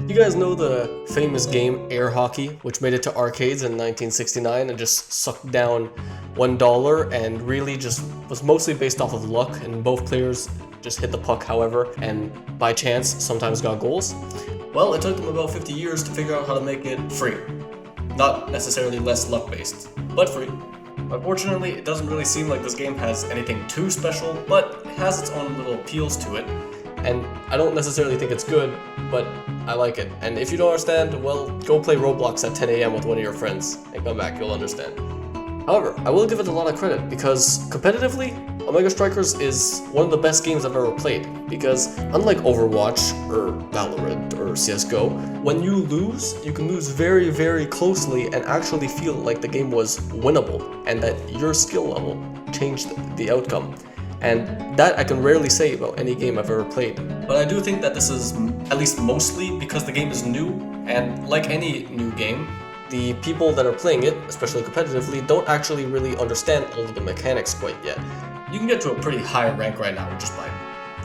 You guys know the famous game Air Hockey, which made it to arcades in 1969 and just sucked down $1 and really just was mostly based off of luck, and both players just hit the puck however, and by chance sometimes got goals? Well, it took them about 50 years to figure out how to make it free. Not necessarily less luck-based, but free. Unfortunately, it doesn't really seem like this game has anything too special, but it has its own little appeals to it. And I don't necessarily think it's good, but I like it. And if you don't understand, well, go play Roblox at 10 a.m. with one of your friends and come back, you'll understand. However, I will give it a lot of credit because competitively, Omega Strikers is one of the best games I've ever played. Because unlike Overwatch or Valorant or CSGO, when you lose, you can lose very, very closely and actually feel like the game was winnable and that your skill level changed the outcome. And that I can rarely say about any game I've ever played. But I do think that this is at least mostly because the game is new, and like any new game, the people that are playing it, especially competitively, don't actually really understand all of the mechanics quite yet. You can get to a pretty high rank right now just by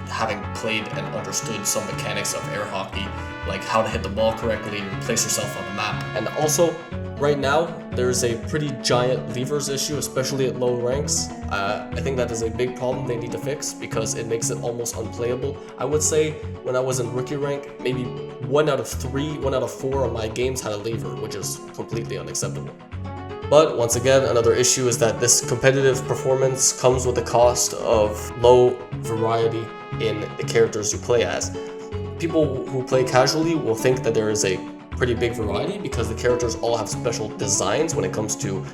having played and understood some mechanics of air hockey, like how to hit the ball correctly and place yourself on the map. And also, right now, there's a pretty giant levers issue, especially at low ranks. I think that is a big problem they need to fix because it makes it almost unplayable. I would say when I was in rookie rank, maybe 1 out of 3, 1 out of 4 of my games had a lever, which is completely unacceptable. But once again, another issue is that this competitive performance comes with the cost of low variety in the characters you play as. People who play casually will think that there is a pretty big variety because the characters all have special designs when it comes to,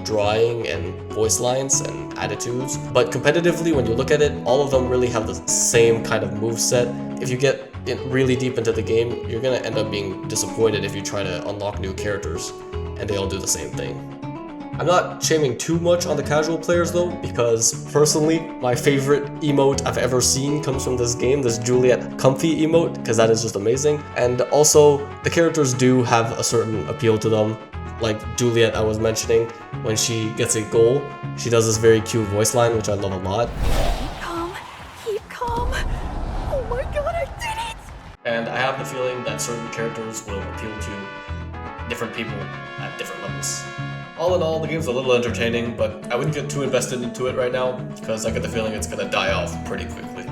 drawing and voice lines and attitudes. But competitively, when you look at it, all of them really have the same kind of moveset. If you get really deep into the game, you're gonna end up being disappointed if you try to unlock new characters and they all do the same thing. I'm not shaming too much on the casual players though, because personally, my favorite emote I've ever seen comes from this game, this Juliet comfy emote, because that is just amazing. And also, the characters do have a certain appeal to them. Like Juliet I was mentioning, when she gets a goal, she does this very cute voice line, which I love a lot. Keep calm. Oh my god, I did it! And I have the feeling that certain characters will appeal to different people at different levels. All in all, the game's a little entertaining, but I wouldn't get too invested into it right now because I get the feeling it's gonna die off pretty quickly.